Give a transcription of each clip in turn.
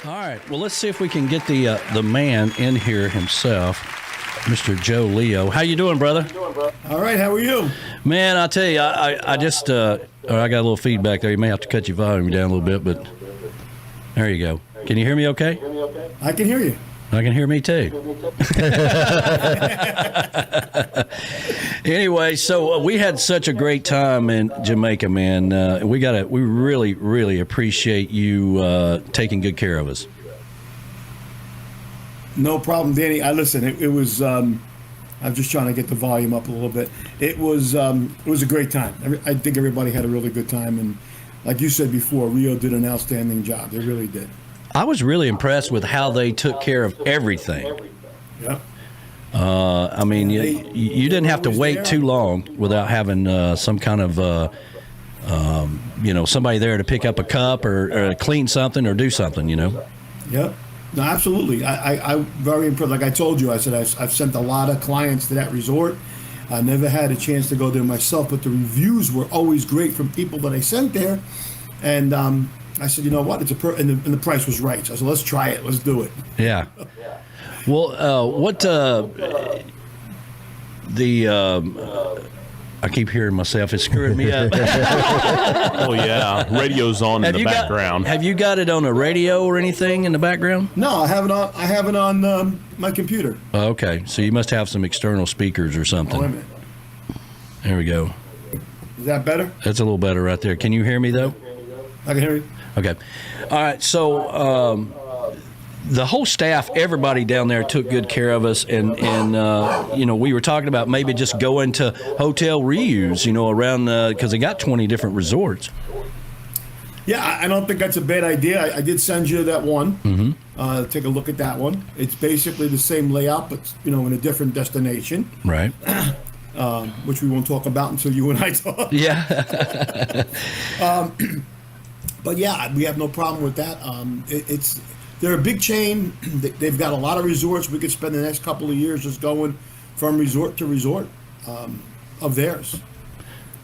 All right. Well, let's see if we can get the man in here himself, Mr. Joe Leo. How you doing, brother? All right. How are you? Man, I tell you, I just I got a little feedback there. You may have to cut your volume down a little bit, but there you go. Can you hear me okay? I can hear you. I can hear me too. Anyway, so we had such a great time in Jamaica, man. We really, really appreciate you taking good care of us. No problem, Danny. Listen. It was. I'm just trying to get the volume up a little bit. It was a great time. I think everybody had a really good time, and like you said before, Rio did an outstanding job. They really did. I was really impressed with how they took care of everything. Yeah. I mean, you didn't have to wait too long without having some kind of, somebody there to pick up a cup or clean something or do something, Yep. No, absolutely. I'm very impressed. Like I told you, I said I've sent a lot of clients to that resort. I never had a chance to go there myself, but the reviews were always great from people that I sent there. And I said, you know what? And the price was right. So I said, let's try it. Let's do it. Yeah. Well, I keep hearing myself. It's screwing me up. Oh, yeah. Radio's on in the background. Have you got it on a radio or anything in the background? No, I have it on my computer. Okay. So you must have some external speakers or something. Oh, wait a minute. There we go. Is that better? That's a little better right there. Can you hear me, though? I can hear you. Okay. All right. So the whole staff, everybody down there took good care of us. And we were talking about maybe just going to hotel reuse, around because they got 20 different resorts. Yeah, I don't think that's a bad idea. I did send you that one. Mm-hmm. Take a look at that one. It's basically the same layout, but, in a different destination. Right. Which we won't talk about until you and I talk. Yeah. But yeah, we have no problem with that. They're a big chain. They've got a lot of resorts. We could spend the next couple of years just going from resort to resort of theirs.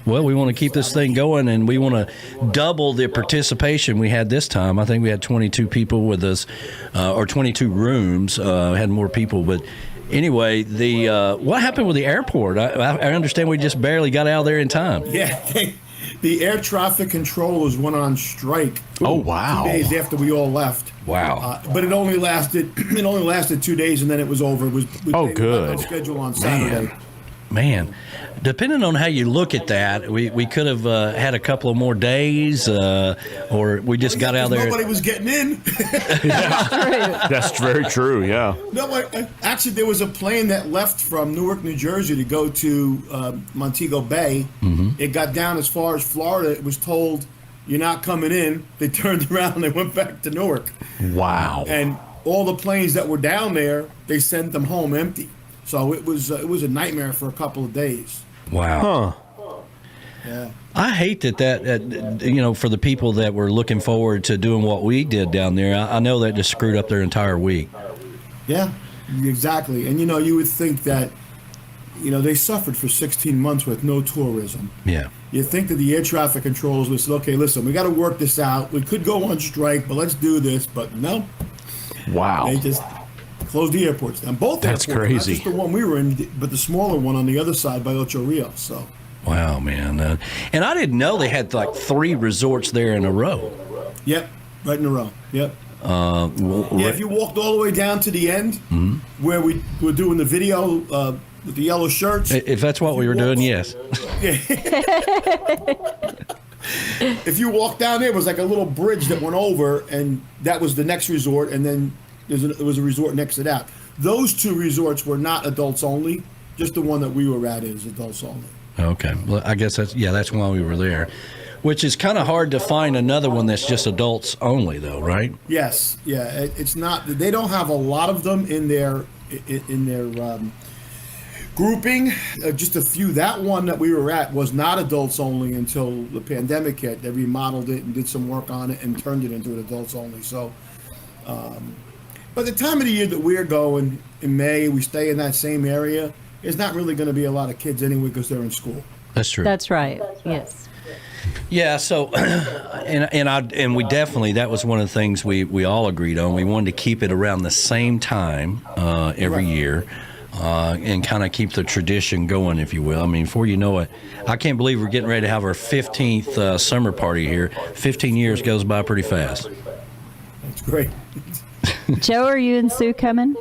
Well, we want to keep this thing going, and we want to double the participation we had this time. I think we had 22 people with us, or 22 rooms. Had more people, but anyway, what happened with the airport? I understand we just barely got out of there in time. Yeah. The air traffic controllers went on strike. Oh, wow. 2 days after we all left. Wow. But it only lasted 2 days, and then it was over. We good. on schedule on Saturday. Man, depending on how you look at that, we could have had a couple of more days, or we just got out there. Nobody was getting in. That's very true, yeah. No, actually, there was a plane that left from Newark, New Jersey to go to Montego Bay. Mm-hmm. It got down as far as Florida. It was told, you're not coming in. They turned around and they went back to Newark. Wow. And all the planes that were down there, they sent them home empty. So it was a nightmare for a couple of days. Wow. Huh. Yeah. I hate that for the people that were looking forward to doing what we did down there, I know that just screwed up their entire week. Yeah, exactly. And, you would think that, they suffered for 16 months with no tourism. Yeah. You'd think that the air traffic controllers would say, okay, listen, we got to work this out. We could go on strike, but let's do this. But no. Wow. They just closed the airports down. Both That's airports, crazy. not just the one we were in, but the smaller one on the other side by Ocho Rios. So. Wow, man. And I didn't know they had like 3 resorts there in a row. Yep, right in a row. Yep. If you walked all the way down to the end, mm-hmm. where we were doing the video with the yellow shirts. If that's what we were doing, yes. If you walk down there, it was like a little bridge that went over, and that was the next resort, and then there was a resort next to that. Those 2 resorts were not adults only. Just the one that we were at is adults only. Okay. Well, I guess that's why we were there. Which is kind of hard to find another one that's just adults only, though, right? Yes. Yeah. It's not. They don't have a lot of them in their grouping. Just a few. That one that we were at was not adults only until the pandemic hit. They remodeled it and did some work on it and turned it into an adults only. So, by the time of the year that we're going in May, we stay in that same area. There's not really going to be a lot of kids anyway because they're in school. That's true. That's right. Yes. Yeah, so and we definitely, that was one of the things we all agreed on. We wanted to keep it around the same time every year. And kind of keep the tradition going, if you will. I mean, before you know it, I can't believe we're getting ready to have our 15th summer party here. 15 years goes by pretty fast. That's great. Joe, are you and Sue coming?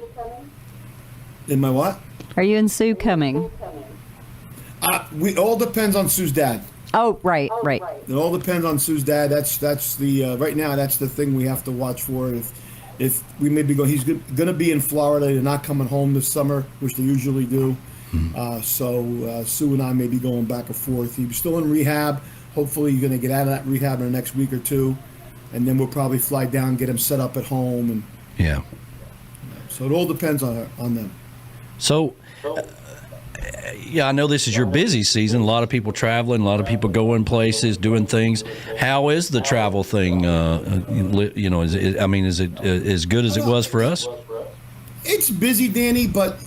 In my what? Are you and Sue coming? We all depends on Sue's dad. Oh, right. It all depends on Sue's dad. That's the right now. That's the thing we have to watch for. If we maybe go, he's going to be in Florida. They're not coming home this summer, which they usually do. So Sue and I may be going back and forth. He's still in rehab. Hopefully, he's going to get out of that rehab in the next week or two, and then we'll probably fly down, get him set up at home, and yeah. So it all depends on them. So. Yeah, I know this is your busy season. A lot of people traveling, a lot of people going places, doing things. How is the travel thing? Is it as good as it was for us? It's busy, Danny, but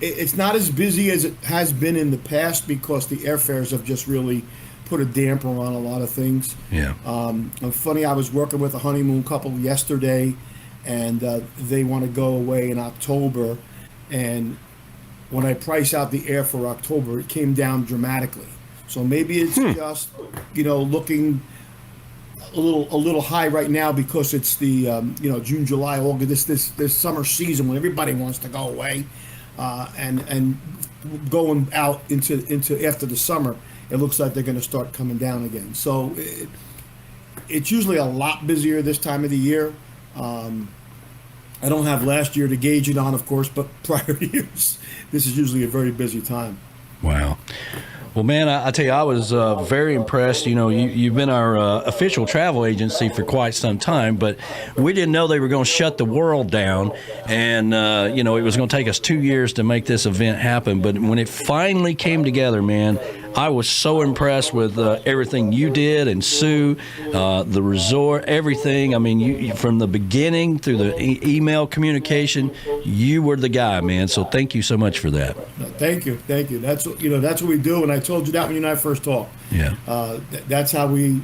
it's not as busy as it has been in the past because the airfares have just really put a damper on a lot of things. Yeah. Funny, I was working with a honeymoon couple yesterday, and they want to go away in October, and when I price out the air for October, it came down dramatically. So maybe it's just, looking a little high right now because it's the June, July, August, this summer season when everybody wants to go away, and going out into after the summer, it looks like they're going to start coming down again. So it's usually a lot busier this time of the year. I don't have last year to gauge it on, of course, but prior years, this is usually a very busy time. Wow. Well, man, I tell you, I was very impressed. You've been our official travel agency for quite some time, but we didn't know they were going to shut the world down. And, it was going to take us 2 years to make this event happen. But when it finally came together, man, I was so impressed with everything you did and Sue, the resort, everything. I mean, you from the beginning through the email communication, you were the guy, man. So thank you so much for that. Thank you. That's what we do. And I told you that when you and I first talked. Yeah. That's how we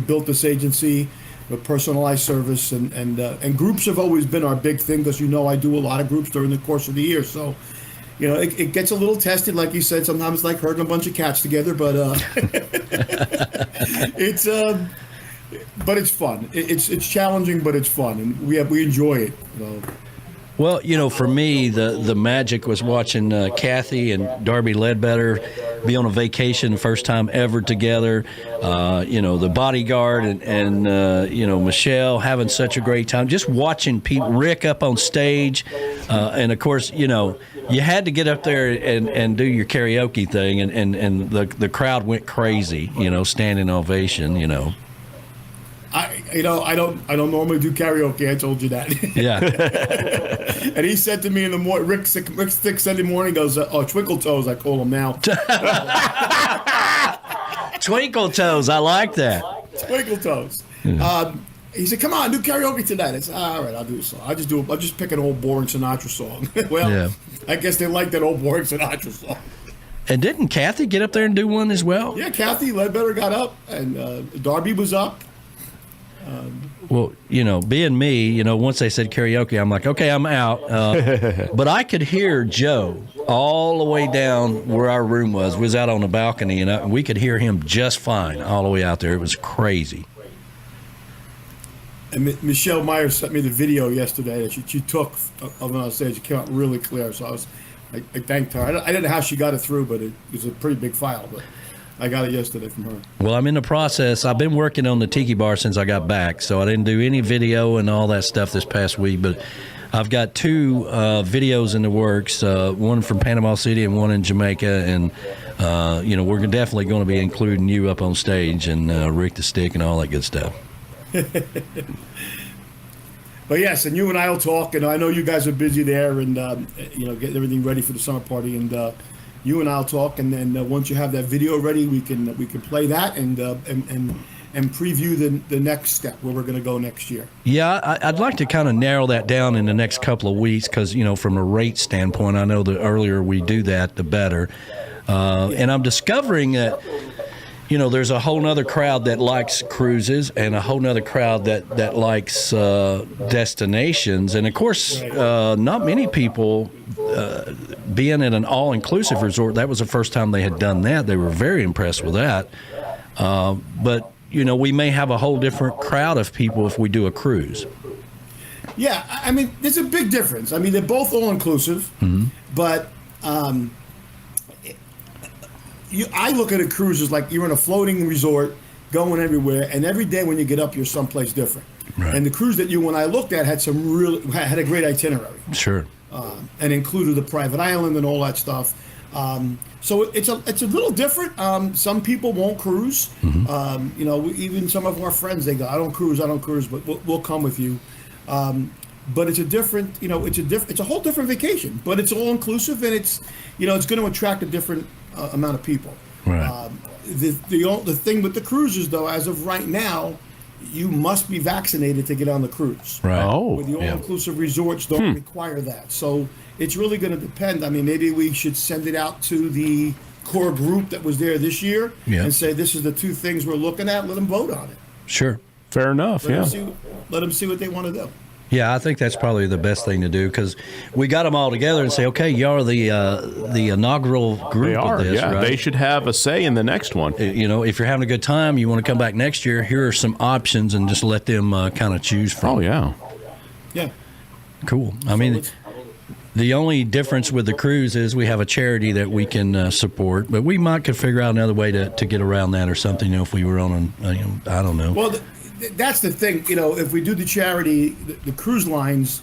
built this agency, with personalized service, and groups have always been our big thing because I do a lot of groups during the course of the year. So. It gets a little tested, like you said. Sometimes it's like herding a bunch of cats together, but it's fun. It's challenging, but it's fun, and we enjoy it. Well, for me, the magic was watching Kathy and Darby Ledbetter be on a vacation, the first time ever together. The bodyguard and Michelle having such a great time. Just watching Rick up on stage, and of course, you had to get up there and do your karaoke thing, and the crowd went crazy. Standing ovation. I don't normally do karaoke. I told you that. Yeah. And he said to me in the morning, Rick Stick Sunday morning goes, Twinkle Toes, I call him now. Twinkle Toes, I like that. Twinkle Toes. He said, "Come on, do karaoke tonight." I said, "All right, I'll do a song. I'll just pick an old boring Sinatra song." Well, yeah. I guess they like that old boring Sinatra song. And didn't Kathy get up there and do one as well? Yeah, Kathy Ledbetter got up, and Darby was up. Well, being me, once they said karaoke, I'm like, okay, I'm out. But I could hear Joe all the way down where our room was. We was out on the balcony, and we could hear him just fine all the way out there. It was crazy. And Michelle Myers sent me the video yesterday that she took of when I was stage. It came out really clear, so I thanked her. I didn't know how she got it through, but it was a pretty big file. But I got it yesterday from her. Well, I'm in the process. I've been working on the Tiki Bar since I got back, so I didn't do any video and all that stuff this past week. But I've got 2 videos in the works, one from Panama City and one in Jamaica. And, we're definitely going to be including you up on stage and Rick the Stick and all that good stuff. But yes, and you and I will talk, and I know you guys are busy there and getting everything ready for the summer party, and you and I'll talk, and then once you have that video ready, we can play that and preview the next step where we're going to go next year. Yeah, I'd like to kind of narrow that down in the next couple of weeks because from a rate standpoint, I know the earlier we do that, the better. And I'm discovering that there's a whole nother crowd that likes cruises and a whole nother crowd that likes destinations. And of course, not many people being at an all-inclusive resort, that was the first time they had done that. They were very impressed with that. But, we may have a whole different crowd of people if we do a cruise. Yeah, I mean, there's a big difference. I mean, they're both all-inclusive, but I look at a cruise as like you're in a floating resort going everywhere, and every day when you get up, you're someplace different. Right. And the cruise that you and I looked at had had a great itinerary. Sure. And included the private island and all that stuff. So it's a little different. Some people won't cruise. Even some of our friends, they go, I don't cruise, but we'll come with you. But it's a different, it's a whole different vacation, but it's all inclusive, and it's going to attract a different amount of people. Right. The thing with the cruises, though, as of right now, you must be vaccinated to get on the cruise. Right. Oh, With the all-inclusive resorts don't require that. So it's really going to depend. I mean, maybe we should send it out to the core group that was there this year and say, this is the two things we're looking at. Let them vote on it. Sure. Fair enough. Let them see what they want to do. Yeah, I think that's probably the best thing to do, because we got them all together and say, okay, y'all are the inaugural group They are. of this, Yeah, right? they should have a say in the next one. If you're having a good time, you want to come back next year, here are some options, and just let them kind of choose from. Oh, yeah. Yeah. Cool. I mean, the only difference with the cruise is we have a charity that we can support, but we might could figure out another way to get around that or something, if we were on I don't know. Well, that's the thing. If we do the charity, the cruise lines,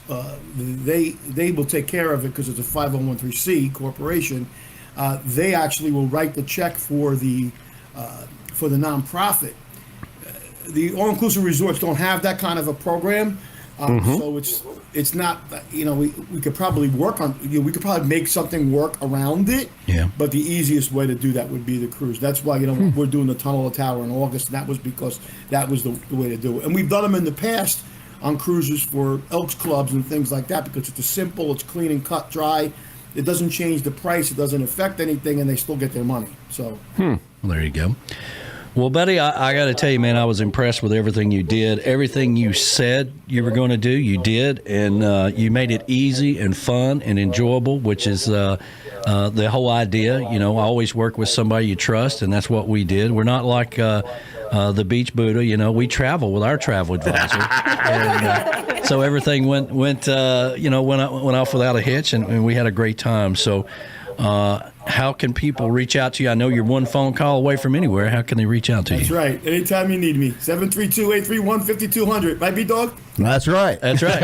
they will take care of it because it's a 501(c) corporation. They actually will write the check for the nonprofit. The all-inclusive resorts don't have that kind of a program, so it's not. We could probably work on. We could probably make something work around it. Yeah. But the easiest way to do that would be the cruise. That's why we're doing the Tunnel of Tower in August, and that was because that was the way to do it. And we've done them in the past on cruises for Elks Clubs and things like that, because it's simple, it's clean and cut, dry. It doesn't change the price. It doesn't affect anything, and they still get their money. So. Well, there you go. Well, buddy, I got to tell you, man, I was impressed with everything you did. Everything you said you were going to do, you did, and you made it easy and fun and enjoyable, which is the whole idea. I always work with somebody you trust, and that's what we did. We're not like the Beach Buddha. We travel with our travel advisor, and so everything went off without a hitch, and we had a great time. So. How can people reach out to you? I know you're one phone call away from anywhere. How can they reach out to you? That's right. Anytime you need me. 732-831-5200. Right, B-Dog? That's right. That's right.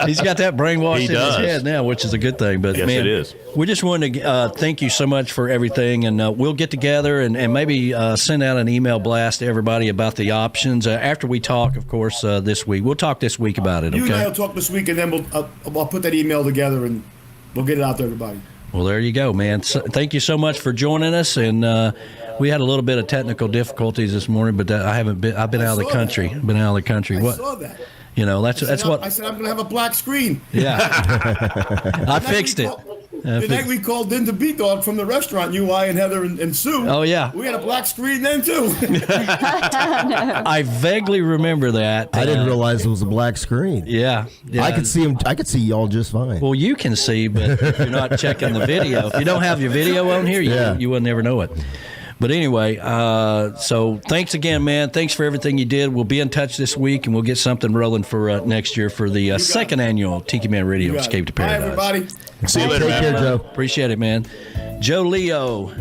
He's got that brainwashed in his head now, which is a good thing. But Yes, man, it is. We just wanted to thank you so much for everything, and we'll get together and maybe send out an email blast to everybody about the options after we talk, of course, this week. We'll talk this week about it, okay? You and I will talk this week, and then I'll put that email together, and we'll get it out to everybody. Well, there you go, man. So, thank you so much for joining us. And we had a little bit of technical difficulties this morning, but I've been out of the country. That. Been out of the country. I saw that. That's what I said. I'm going to have a black screen. Yeah, I fixed it. The night we called in to B-Dog from the restaurant, you, I, and Heather and Sue. Oh, yeah. We had a black screen then, too. I vaguely remember that. I didn't realize it was a black screen. Yeah. I could see him. I could see y'all just fine. Well, you can see, but if you're not checking the video, if you don't have your video on here, you will never know it. But anyway, so thanks again, man. Thanks for everything you did. We'll be in touch this week, and we'll get something rolling for next year for the second annual Tiki Man Radio Escape to Paradise. Bye, everybody. See you later, Take man. care, Joe. Appreciate it, man. Joe Leo.